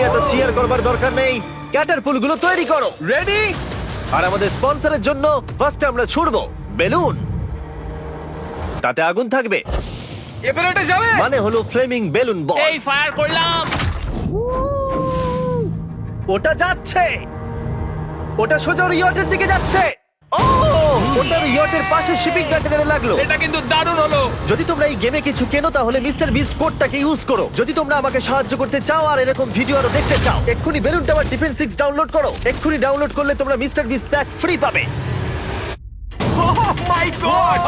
এত চিয়ার করবার দরকার নেই। ক্যাটারপুলগুলো তৈরি করো। রেডি? আর আমাদের স্পন্সরের জন্য ফার্স্ট আমরা ছুড়বো বেলুন, তাতে আগুন থাকবে, এবার এটা যাবে? মানে হলো ফ্লেমিং বেলুন বল। এই ফায়ার করলাম। ওটা যাচ্ছে, ওটা সোজা ওর ইয়টের দিকে যাচ্ছে। ও, ওটার ইয়টের পাশে শিপিং কন্টেনারে লাগলো। এটা কিন্তু দারুণ হলো। যদি তোমরা এই গেমে কিছু কেনো তাহলে মিস্টার বিস্ট কোডটাকে ইউজ করো। যদি তোমরা আমাকে সাহায্য করতে চাও আর এরকম ভিডিও আরো দেখতে চাও, এক্ষুনি বেলুন টাওয়ার ডিফেন্স 6 ডাউনলোড করো। এক্ষুনি ডাউনলোড করলে তোমরা মিস্টার বিস্ট প্যাক ফ্রি পাবে। ওহ মাই গড!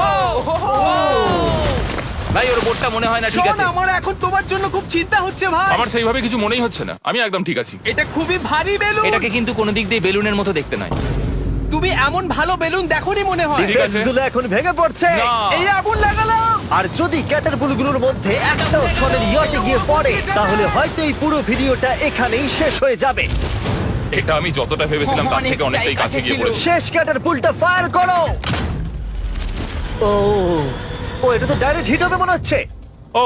ভাই ওর বোর্ডটা মনে হয় না ঠিক শোন, আছে। আমার এখন তোমার জন্য খুব চিন্তা হচ্ছে ভাই। আমার সেইভাবে কিছু মনেই হচ্ছে না, আমি একদম ঠিক আছি। এটা খুবই ভারী বেলুন। এটাকে কিন্তু কোনো দিক দিয়ে বেলুনের মতো দেখতে নয়। তুমি এমন ভালো বেলুন দেখোনি মনে হয়। ঠিক আছে। ডিফেন্সগুলো এখন ভেঙে পড়ছে। না। এই আগুন লাগালাম। আর যদি ক্যাটারপুলগুলোর মধ্যে একটাও শনের ইয়টে গিয়ে পড়ে তাহলে হয়তো এই পুরো ভিডিওটা এখানেই শেষ হয়ে যাবে। এটা আমি যতটা ভেবেছিলাম তার থেকে অনেকটাই কাছে গিয়ে পড়েছে। শেষ ক্যাটারপুলটা ফায়ার করো। ও, ও এটা তো ডাইরেক্ট হিট হবে মনে হচ্ছে। ও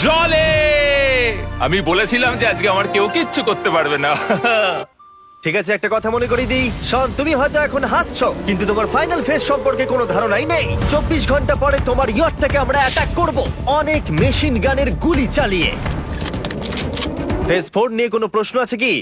জলে! আমি বলেছিলাম যে আজকে আমার কেউ কিচ্ছু করতে পারবে না। ঠিক আছে, একটা কথা মনে করিয়ে দিই, শন, তুমি হয়তো এখন হাসছো কিন্তু তোমার ফাইনাল ফেজ সম্পর্কে কোনো ধারণাই নেই। 24 ঘন্টা পরে তোমার ইয়টটাকে আমরা অ্যাটাক করব অনেক মেশিন গানের গুলি চালিয়ে। ফেজ 4 নিয়ে কোনো প্রশ্ন আছে কি?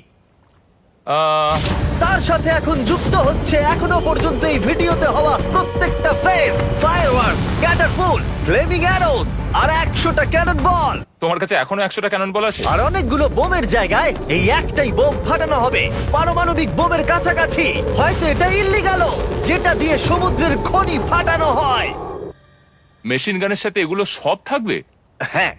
তার সাথে এখন যুক্ত হচ্ছে এখনো পর্যন্ত এই ভিডিওতে হওয়া প্রত্যেকটা phase, fireworks, catapults, flaming arrows আর 100টা ক্যানন বল। তোমার কাছে এখনো 100টা ক্যানন বল আছে? আর অনেকগুলো বোমের জায়গায় এই একটাই বোম ফাটানো হবে, পারমাণবিক বোমের কাছাকাছি। হয়তো এটা ইল্লিগাল, যেটা দিয়ে সমুদ্রের খনি ফাটানো হয়। মেশিন গানের সাথে এগুলো সব থাকবে? হ্যাঁ,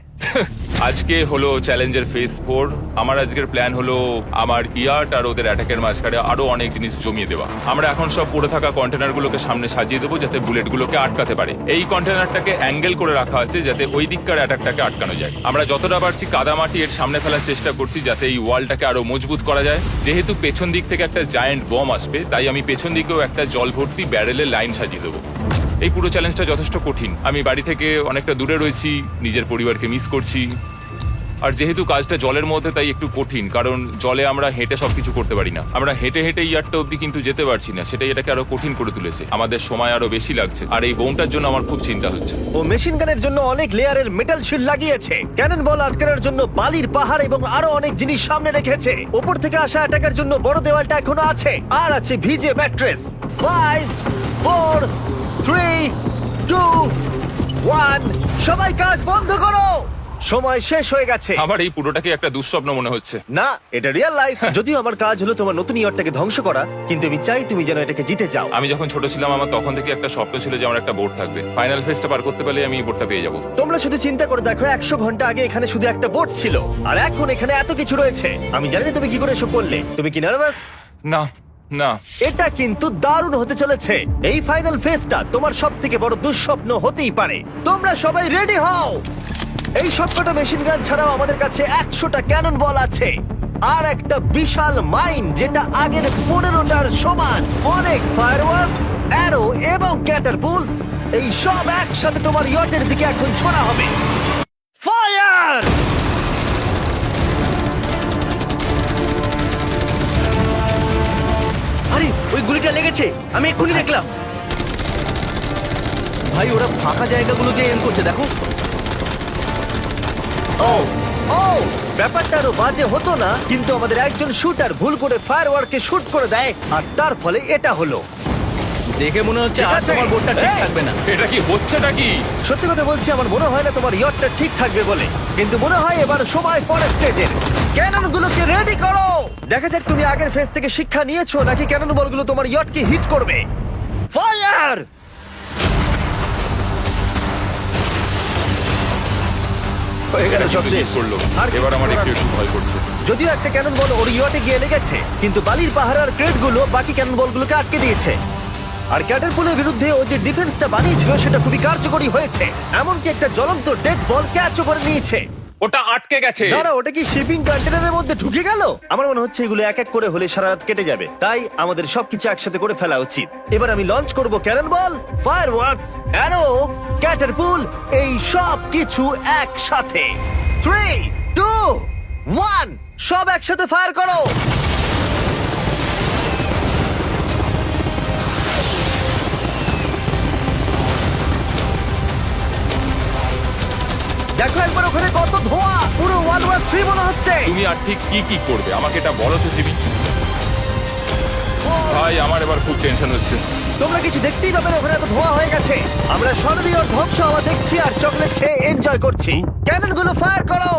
আজকে হলো চ্যালেঞ্জের ফেজ 4। আমার আজকের প্ল্যান হলো আমার ইয়ার্ট আর ওদের অ্যাটাকের মাঝখানে আরো অনেক জিনিস জমিয়ে দেওয়া। আমরা এখন সব পড়ে থাকা কন্টেনারগুলোকে সামনে সাজিয়ে দেবো যাতে বুলেটগুলোকে আটকাতে পারে। এই কন্টেনারটাকে অ্যাঙ্গেল করে রাখা আছে যাতে ওই দিককার অ্যাটাকটাকে আটকানো যায়। আমরা যতটা পারছি কাদামাটি এর সামনে ফেলার চেষ্টা করছি যাতে এই ওয়ালটাকে আরো মজবুত করা যায়। যেহেতু পেছন দিক থেকে একটা জায়ান্ট বম আসবে তাই আমি পেছন দিকেও একটা জল ভর্তি ব্যারেলের লাইন সাজিয়ে দেবো। এই পুরো চ্যালেঞ্জটা যথেষ্ট কঠিন। আমি বাড়ি থেকে অনেকটা দূরে রয়েছি, নিজের পরিবারকে মিস করছি। আর যেহেতু কাজটা জলের মধ্যে তাই একটু কঠিন, কারণ জলে আমরা হেঁটে সবকিছু করতে পারি না। আমরা হেঁটে হেঁটে ইয়ারটা অব্দি কিন্তু যেতে পারছি না, সেটাই এটাকে আরো কঠিন করে তুলেছে। আমাদের সময় আরো বেশি লাগছে আর এই বোমটার জন্য আমার খুব চিন্তা হচ্ছে। ও মেশিন গানের জন্য অনেক লেয়ারের মেটাল শিল্ড লাগিয়েছে, ক্যানন বল আটকানোর জন্য বালির পাহাড় এবং আরো অনেক জিনিস সামনে রেখেছে। উপর থেকে আসা অ্যাটাকের জন্য বড় দেওয়ালটা এখনো আছে, আর আছে ভিজে ম্যাট্রেস। 5 4 3 2 1 সবাই কাজ বন্ধ করো, সময় শেষ হয়ে গেছে। আমার এই পুরোটাকে একটা দুঃস্বপ্ন মনে হচ্ছে। না, এটা রিয়েল লাইফ। যদিও আমার কাজ হলো তোমার নতুন ইয়ারটাকে ধ্বংস করা, কিন্তু আমি চাই তুমি যেন এটাকে জিতে যাও। আমি যখন ছোট ছিলাম আমার তখন থেকে একটা স্বপ্ন ছিল যে আমার একটা বোর্ড থাকবে। ফাইনাল ফেজটা পার করতে পারলে আমি এই বোর্ডটা পেয়ে যাবো। তোমরা শুধু চিন্তা করে দেখো, 100 ঘন্টা আগে এখানে শুধু একটা বোট ছিল আর এখন এখানে এত কিছু রয়েছে। আমি জানি না তুমি কি করে এসব করলে। তুমি কি নার্ভাস? না না, এটা কিন্তু দারুণ হতে চলেছে। এই ফাইনাল ফেজটা তোমার সব থেকে বড় দুঃস্বপ্ন হতেই পারে। তোমরা সবাই রেডি হও। এই সবকটা মেশিন গান ছাড়াও আমাদের কাছে 100টা ক্যানন বল আছে আর একটা বিশাল মাইন যেটা আগের 15টার সমান। অনেক ফায়ারওয়ার্কস, অ্যারো এবং ক্যাটারপুলস, এই সব একসাথে তোমার ইয়টের দিকে এখন ছোড়া হবে। ফায়ার! আরে ওই গুলিটা লেগেছে, আমি এক্ষুনি দেখলাম। ভাই ওরা ফাঁকা জায়গাগুলো দিয়ে এম করছে, দেখো। ও ও, ব্যাপারটা আরো বাজে হতো না, কিন্তু আমাদের একজন শুটার ভুল করে ফায়ারওয়ার্ককে শুট করে দেয় আর তার ফলে এটা হলো। দেখে মনে হচ্ছে ঠিক আর আছে। তোমার বোর্ডটা ঠিক এই! থাকবে না। এটা কি হচ্ছেটা কি? সত্যি কথা বলছি, আমার মনে হয় না তোমার ইয়টটা ঠিক থাকবে বলে, কিন্তু মনে হয় এবার সময় পরের স্টেজের। ক্যানন গুলোকে রেডি করো। দেখা যাক তুমি আগের ফেজ থেকে শিক্ষা নিয়েছো নাকি ক্যানন বলগুলো তোমার ইয়টকে হিট করবে। ফায়ার! হয়ে গেল সব শেষ। করলো। আর এবার আমার কিছু একটু করার নেই। ভয় করছে। যদিও একটা ক্যানন বল ওর ইয়টে গিয়ে লেগেছে, কিন্তু বালির পাহাড় আর ক্রেটগুলো বাকি ক্যানন বলগুলোকে আটকে দিয়েছে। আর ক্যাটারপুলের বিরুদ্ধে ও যে ডিফেন্সটা বানিয়েছিল সেটা খুবই কার্যকরী হয়েছে। এমনকি একটা জ্বলন্ত ডেথ বল ক্যাচও করে নিয়েছে। ওটা আটকে গেছে। দাঁড়া, ওটা কি শিপিং কন্টেনারের মধ্যে ঢুকে গেল? আমার মনে হচ্ছে এগুলো এক এক করে হলে সারা রাত কেটে যাবে, তাই আমাদের সবকিছু একসাথে করে ফেলা উচিত। এবার আমি লঞ্চ করব ক্যানন বল, ফায়ারওয়ার্কস, অ্যারো, ক্যাটারপুল, এই সব কিছু একসাথে। 3, 2, 1, সব একসাথে ফায়ার করো। দেখো একবার ওখানে কত ধোঁয়া, পুরো ওয়ার্ল্ড ওয়ার 3 মনে হচ্ছে। তুমি আর ঠিক কি কি করবে আমাকে এটা বলো তো জিমি। ভাই আমার এবার খুব টেনশন হচ্ছে। তোমরা কিছু দেখতেই পাবে না, ওখানে এত ধোঁয়া হয়ে গেছে। আমরা সরাসরি ওর ধ্বংস হওয়া দেখছি আর চকলেট খেয়ে এনজয় করছি। ক্যানন গুলো ফায়ার করো।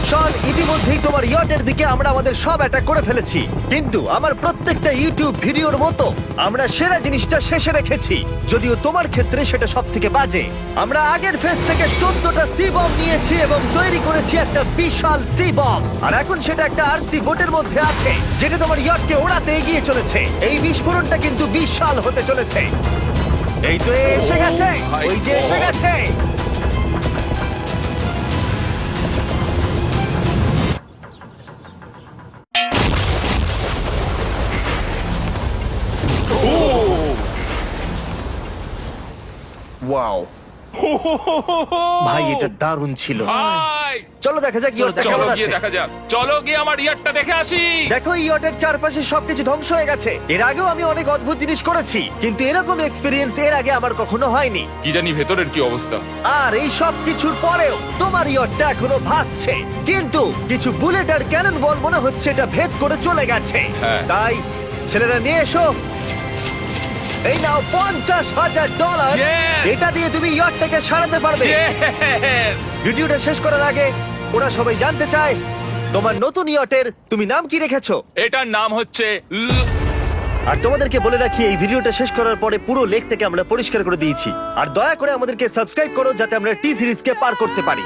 শন, ইতিমধ্যেই তোমার ইয়টের দিকে আমরা আমাদের সব অ্যাটাক করে ফেলেছি, কিন্তু আমার প্রত্যেকটা ইউটিউব ভিডিওর মতো আমরা সেরা জিনিসটা শেষে রেখেছি, যদিও তোমার ক্ষেত্রে সেটা সব থেকে বাজে। আমরা আগের ফেজ থেকে 14টা সি বম নিয়েছি এবং তৈরি করেছি একটা বিশাল সি বম, আর এখন সেটা একটা আরসি বোটের মধ্যে আছে যেটা তোমার ইয়টকে ওড়াতে এগিয়ে চলেছে। এই বিস্ফোরণটা কিন্তু বিশাল হতে চলেছে। এই তো এসে গেছে, ভাই ওই যে এসে God! গেছে। ওয়াও, ভাই এটা দারুণ ছিল। ভাই চলো দেখা যাক ইয়টটা চলো কেমন গিয়ে আছে। দেখা যাক, চলো গিয়ে আমার ইয়ারটা দেখে আসি। দেখো ইয়টের চারপাশে সবকিছু ধ্বংস হয়ে গেছে। এর আগেও আমি অনেক অদ্ভুত জিনিস করেছি, কিন্তু এরকম এক্সপেরিয়েন্স এর আগে আমার কখনো হয়নি। কি জানি ভেতরের কি অবস্থা। আর এই সব কিছুর পরেও তোমার ইয়টটা এখনো ভাসছে, কিন্তু কিছু বুলেট আর ক্যানন বল মনে হচ্ছে এটা ভেদ করে চলে গেছে। হ্যাঁ। তাই ছেলেরা নিয়ে এসো, এই নাও $50,000। Yes! এটা দিয়ে তুমি ইয়টটাকে সারাতে পারবে। Yes! ভিডিওটা শেষ করার আগে ওরা সবাই জানতে চায় তোমার নতুন ইয়টের তুমি নাম কি রেখেছো। এটার নাম হচ্ছে আর তোমাদেরকে বলে রাখি, এই ভিডিওটা শেষ করার পরে পুরো লেকটাকে আমরা পরিষ্কার করে দিয়েছি। আর দয়া করে আমাদেরকে সাবস্ক্রাইব করো যাতে আমরা টি সিরিজকে পার করতে পারি।